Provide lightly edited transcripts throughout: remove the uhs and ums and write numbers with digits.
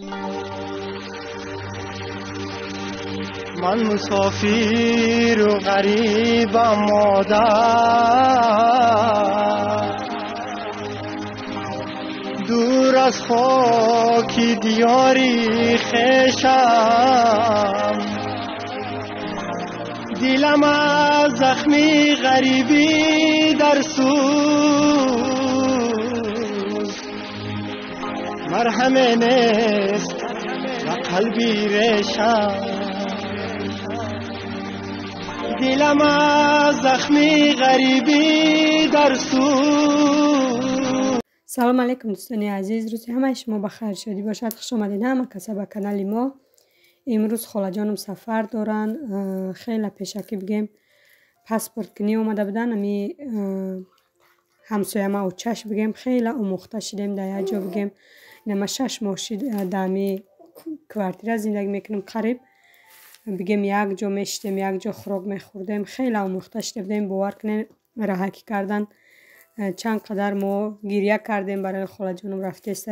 من مسافر و غریبم مادر، دور از خاکی دیاری خویشم، دلم از زخمی غریبی در سوز، مرهم نیست و قلبی ریشم، دلم از زخمی غریبی در سوز. سلام علیکم دوستان عزیز، روز همه شما بخیر شدی باشد. خوش آمدین همه کسا به کانال ما. امروز خاله جانم سفر دارن، خیلی پیشکی بگیم پاسپورت کنی اومده بودن. امی همسایه ما و چش بگیم خیلی اموخته شدیم در یه جا بگیم. نما 6 ماه شد دامی کوارتیر زندگی میکنم، قریب بگیم یک جا میشتیم، یک جا خوراک میخوردیم، خیلی اموخته شدیم. باور کنین رهاکی کردن چند قدر ما گریه کردیم برای خاله جانم رفته است.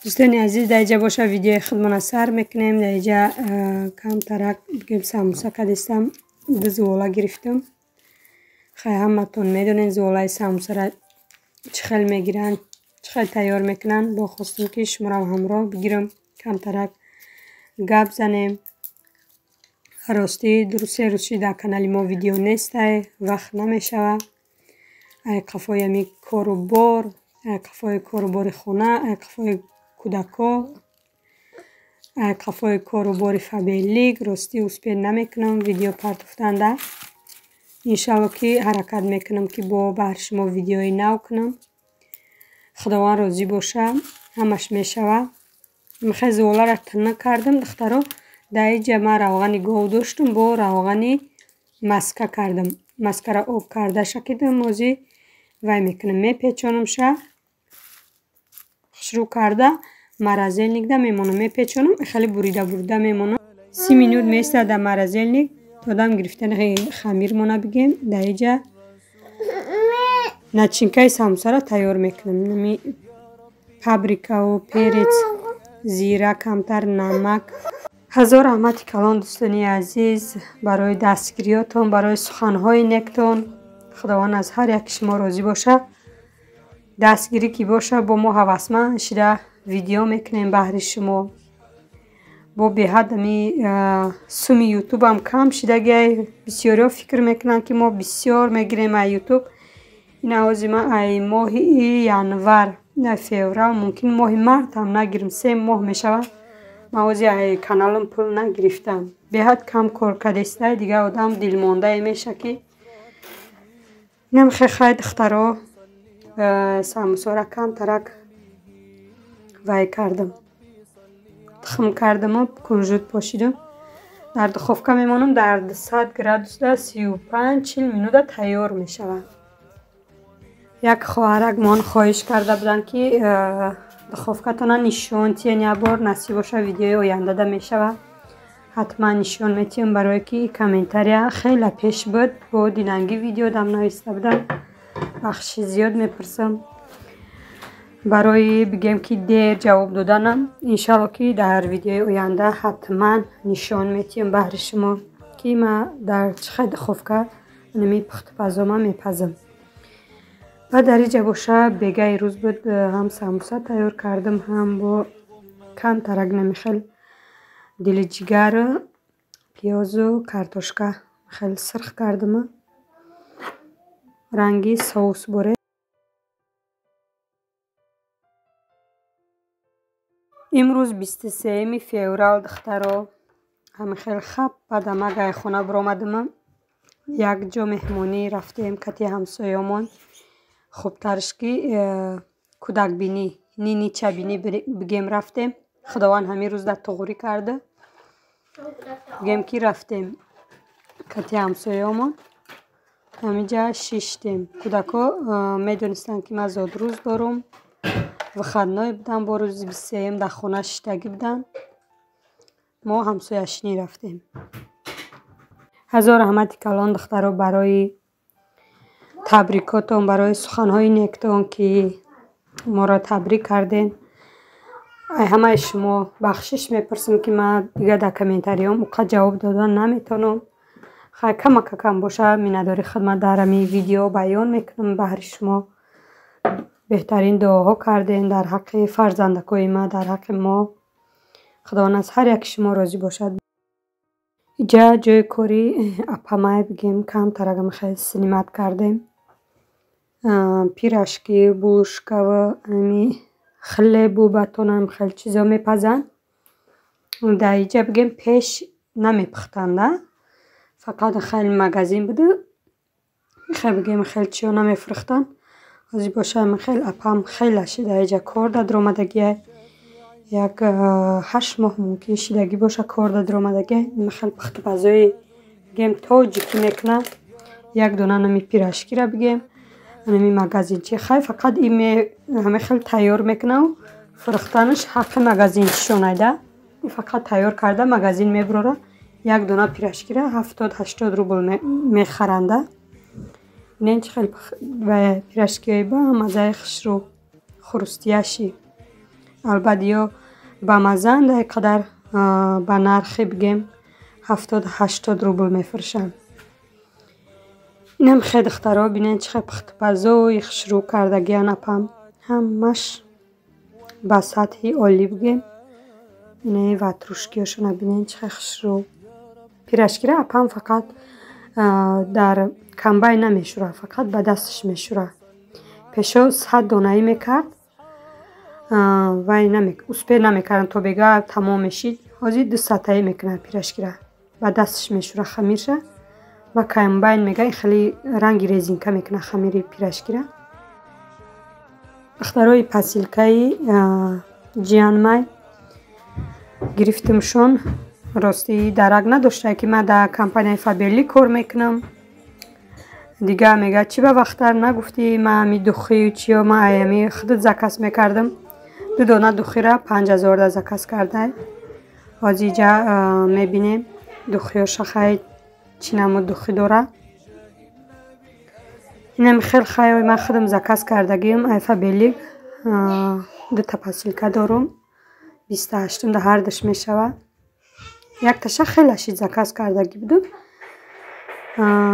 دوستان عزیز در اینجا باشه ویدیو خودمان سر میکنیم. در اینجا کم ترک بگیم سموسه کدیستم، دو زوالا گرفتم. خیلی همتون میدونین زوالای سموسه را چخیل میگیرن، چخیل تیار میکنن. با خواستم که شما را همراه بگیرم، کم ترک گپ زنیم. راستی درسته روزی در کانال ما ویدیو نیست، وقت نمیشوه. ای قفای می کاروبار، ای قفای کاروبار خونه، ای قفای کودکا، ای قفای کاروبار فابلیک. راستی اسپید نمیکنم ویدیو پرتفتن ده. انشالله که حرکت میکنم که با بر شما ویدیوی نو کنم. خداوند راضی باشه، همش میشوه. میخوای زوالا را تنه کردم دخترا. در اینجا من روغن گاو داشتم، با روغن مسکه کردم. مسکه را آب کرده شکیدم موزی وای میکنم میپیچانم شه شروع کرده مرزلنیک ده میمونم میپیچانم خیلی بریده میمونم. 30 مینوت میسته در مرزلنیک تا دم گرفتن خمیر مونه بگیم. در اینجا نچینکای سموسه را تیار میکنم. پابریکا و پرچ، زیره کمتر، نمک. هزار رحمت کلان دوستانی عزیز برای دستگیریاتون، برای سخنهای نکتون. خداوند از هر یک شما راضی باشه. دستگیری کی باشه با ما هوسمند شده ویدیو میکنیم بهر شما. با به حد می سوم یوتیوب هم کم شده. بسیاری فکر میکنن که ما بسیار میگیریم از یوتیوب. این آوازی ما ای ماه ینور نه فوریه ممکن ماه مارس هم نگیریم، 3 ماه میشود موازی کانالم پول نگرفتم. به حد کم کار کردسته دیگه آدم دل مانده میشه که نمیخواد خیلی دخترها سموسه را کم ترک وای کردم، تخم کردم و کنجد پاشیدم. در دخوفکه میمانم در 200 گرادوس ده 35-40 مینوت تیار میشود. یک خواهرک من خواهش کرده بودن که دخوفکتون نشون تین یه بار نصیب باشه ویدیو آینده ده میشود. حتما نشون میتیم برای که کامنتری خیلی پیش بود با دیننگی ویدیو دم نویسته بودم. بخش زیاد میپرسم برای بگم که دیر جواب دادنم. انشالله که در ویدیو آینده حتما نشون میتیم بهر شما که ما در چه دخوفکه نمی پخت پزامه میپزم. و در اینجا باشه بگه روز بود هم سموسه تیار کردم هم با کم ترک نمیخیل دل جگر پیاز و کارتوشکا خیلی سرخ کردم رنگی سوس بره. امروز 23 فوریه دخترا همه خیلی خب بعد ما خونه برآمدم. یک جا مهمونی رفتیم کتی همسایه‌مان. خوب ترش که کودک بینی نینی چه بینی بگیم رفتیم. خداوند همین روز در تغوری کرده بگیم که رفتیم کتی همسایه‌مان. همینجا شیشتیم. کودکا میدونستن که من زاد روز دارم و خدنای بودن. با روز 23 در خونه شیشتگی بودن. ما همسایه‌شنی رفتیم. هزار رحمت کلان دخترها برای تبریکاتون، برای سخنهای نیکتون که ما را تبریک کردین. همه شما بخشش میپرسم که من دیگه در کامنتاریام اوقات جواب دادن نمیتونم. خیلی کم باشه مینداری خدمت در همین ویدیو بیان میکنم. بهر شما بهترین دعاها کردین در حق فرزندکای ما، در حق ما. خداوند از هر یک شما راضی باشد. اینجا جای کاری اپامای بگیم کم ترگم خیلی سلیمت کردیم. پیراشکی، بولشکا و خیلی بوباتون خیلی چیزا میپزن. در اینجا بگیم پیش نمیپختنده، فقط خیلی مگزین بوده. خیلی بگیم خیلی چیزا نمیفرختن. ازی باشه خیلی اپام خیلی شده اینجا کار در آمدگی. یک 8 ماه ممکن شدگی باشه کار در آمدگی. خیلی پخت بازوی بگیم تاجی که میکنه. یک دونه نمی پیراشکی را بگیم نمی مگزین چی خیلی فقط این همه خیلی تیار میکنه و فرختنش حق مگزین شونایده. این فقط تیار کرده مگزین میبره. یک دونه پیراشکی را 70-80 روبل میخرنده. این خیلی و پیراشکی با مزه خشرو خروستیاشی. البته یا با مزن در قدر با نرخی بگیم 70-80 روبل میفروشن. این هم خیلی دخترها بینین چقدر پخت بازوی خشرو کردگی اپام همش با سطحی عالی بگیم. اینه واتروشکیاشون بینین چقدر خشرو. پیراشکی را اپام فقط در کمبای نمیشوره، فقط به دستش میشوره. پیشو 100 دانه‌ای میکرد و اسپه نمیکردن تا بگه تمام میشید. حاضر 200 تایی میکنه پیراشکی را به دستش میشوره خمیرشه و کمباین میگه خیلی رنگی ریزینکه میکنه خمیر پیراشکی را. دخترای پاسیلکای جیانمای گرفتمشون. راستی درک نداشته که من در کمپانی فابرلی کار میکنم. دیگه میگه چی به وقتر نگفتی من می دخی و چی و من ایمی خودت زکس میکردم. 2 دانه دخی را 5000 دا زکس کرده. از اینجا میبینیم دخیاش خیلی چی نمود دخی داره. اینم خیلی خیلی من خودم زکس کردگیم ایفا بیلیگ 2 تا پاسیلکا دارم 28 در هر دش میشوه. یک تاشه خیلی شید زکس کردگی بودم.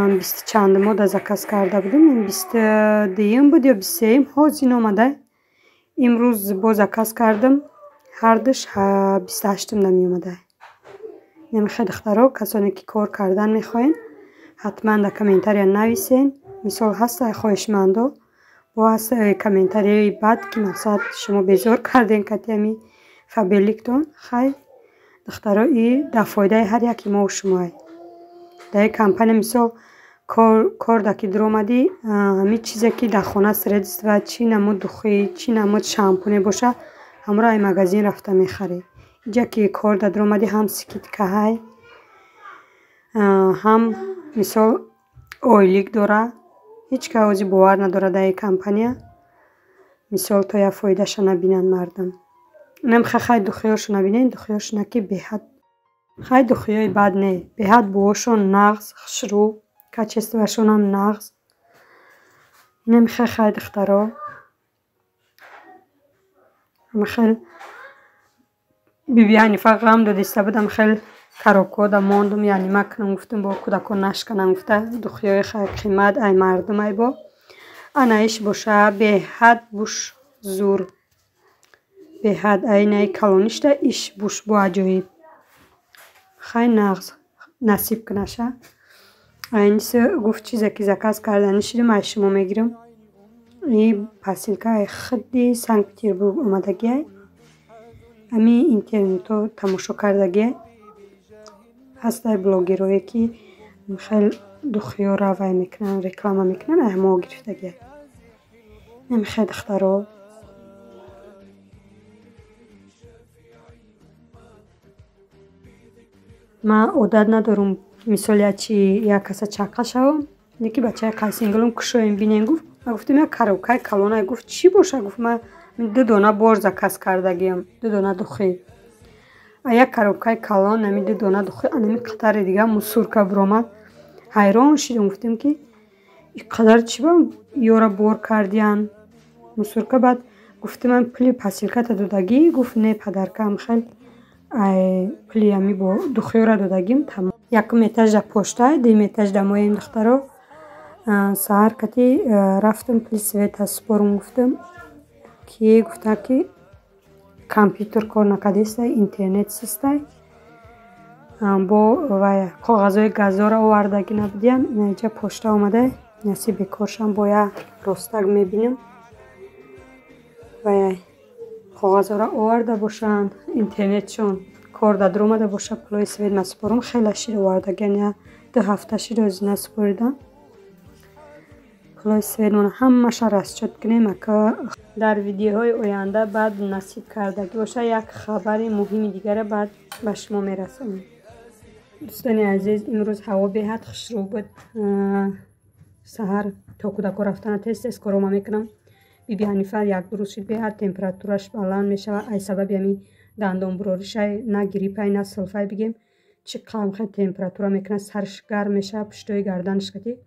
20 چند ماه زکس کرده بودم. این 22 بود یا 23 هازین آمده. امروز با زکس کردم هر دش 28 نمی اومده. این خیلی دخترها کسانی که کار کردن میخواین حتما در کامنتاری نویسین. مثال هست خواهشمندو با هست کامنتاری بعد که مقصد شما بیزار کردین کتیمی فابرلیکتون خیلی دخترها این در فایده هر یکی ما و شما. در کمپانی مثال کار دکی در آمدی همین چیزی که در خانه سردست و چی نمود دخی چی نمود شامپونه باشه همراه این مگزین رفته میخری. اینجا که کار در آمدی هم سکیت که های هم مثال اویلیک داره. هیچ که اوزی باور نداره در این کمپانی. مثال تا یا فایده شو نبینن مردم. نم خیلی دخیاشو نبینین. دخیاشو نکی به حد خیلی دخیای بد نه. به حد بوشون نغز خشرو کچسته وشون هم نغز. اینم خیلی دخترها هم خیلی بیانی فقط غم دادیسته بودم خیلی کاروکو دا ماندم. یعنی مکنم گفتم با کودکان نشکنم گفته دخیای خیلی قیمت ای مردم ای با انایش باشه به حد بوش زور به حد اینه کلونیشته ایش بوش با عجایب خیلی نغز نصیب کنشه. اینیسه گفت چیزی که زکاس کردنی شده من شما میگیرم. این پاسیلکا خیلی سنت پترزبورگ اومدگی. امی اینترنتو تماشا کردگی هست بلاگرایی که خیلی دخیا روی میکنن رکلام میکنن اما گرفتگی. این خیلی دخترها من عادت ندارم مثال چی یک کس چاقا شوم یکی بچه کاسینگلم کشویم بینیم گفت گفتم یک کاروکای کلونه گفت چی باشه گفت من 2 دانه بار زکاس کردگیم 2 دانه دخی یک کاروکای کلون نمی 2 دانه دخی انمی قطر دیگه مسورکا برآمد حیران شدم گفتم که این قدر چی با یورا بار کردین مسورکا. بعد گفتم پلی پاسیلکات دادگی گفت نه پدرکم خیلی پلی همی با دخیوره دادگیم تمام یکم اتاج دا پشته دیم اتاج دا مایم دخترو سهر کتی رفتم پلی سویت سپورم گفتم که گفته که کامپیوتر کار نکرده است اینترنت است با و کاغذهای گازدار آوردگی نبودیم اینجا پشته آمده نصیب کارشم باید رستگ میبینم و کاغذها را آورده باشند اینترنتشون کار دادر اومده باشه پلای سوید مسپارم خیلی شیر آوردگی یعنی 2 هفته شیر از نسپاریدم پلای سوید من همش رست شد کنیم که در ویدیوهای آینده بعد نصیب کردگی باشه یک خبر مهم دیگر بعد به شما میرسونم. دوستان عزیز امروز هوا بهت خوشرو بود سحر تا کودک رفتن تست کارم میکنم بیبی حنیفه یک روز شد بهت تمپراتورش بلند میشه ای سبب یمی دندان بروریش نه گریپای نه سلفای بگیم چه قدر خیلی تمپراتور میکنه سرش گرم میشه پشتوی گردنش کتی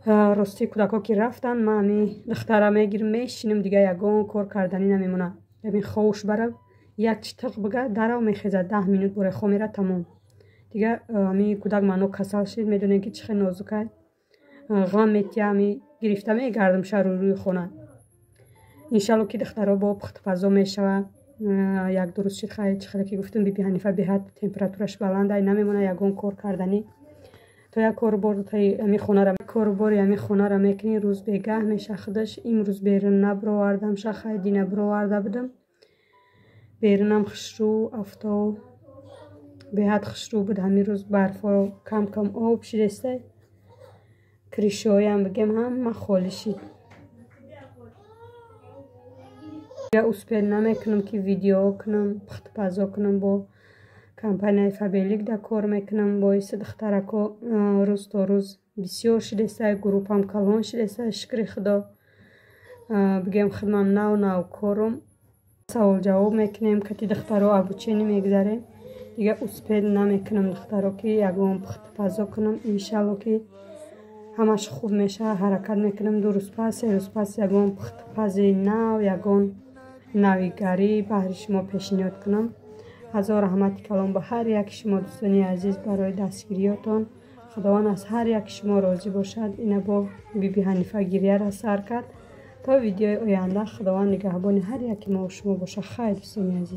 راستی کودکا که رفتن من همی دخترم میگیرم میشینم دیگه یگان کار کردنی نمیمونه یعنی خوش برم یک چطق بگه درو میخیزه 10 مینوت بره خو میره تمام دیگه همی کودک منو کسل شد میدونه که چه نازکه غم میتی همی گرفته میگردم شهر روی خونه انشالله که دخترها با پخت پزا میشه یک درست شد خیلی چخیلی که گفتم بیبی حنیفه بهت تمپراتورش بلنده نمیمونه یگان کار کردنی تو یک کاربار همی خونه را میکنی روز بگه میشه خودش امروز بیرون نبروردم شه خیلی نبروورده بدم بیرونم خشرو افتاد بهت خشرو بود همی روز برفا کم کم آب شده کریشوی هم بگم هم خالی شد یا اسپیل نمیکنم که ویدیو کنم پخت پزا کنم با کمپانی فابلیک دا کار میکنم باعث دخترکو روز تا روز بسیار شده گروپم کلان شده شکر خدا بگم خدمم نو کارم سوال جواب میکنیم که دخترو ابوچه نمیگذاره دیگه اسپیل نمیکنم دخترو که یگان پخت پزا کنم انشالله که همش خوب میشه حرکت میکنم 2 روز پس 3 روز پس یگان پخت پزی نو یگان نویگری بهر شما پیشنهاد کنم هزار رحمت کلام به هر یک شما دوستانی عزیز برای دستگیریاتان خداوند از هر یک شما راضی باشد اینه با بیبی حنیفه گریه را سر کرد تا ویدیوی آینده خداوند نگهبان هر یک ما و شما باشه خیر دوستانی عزیز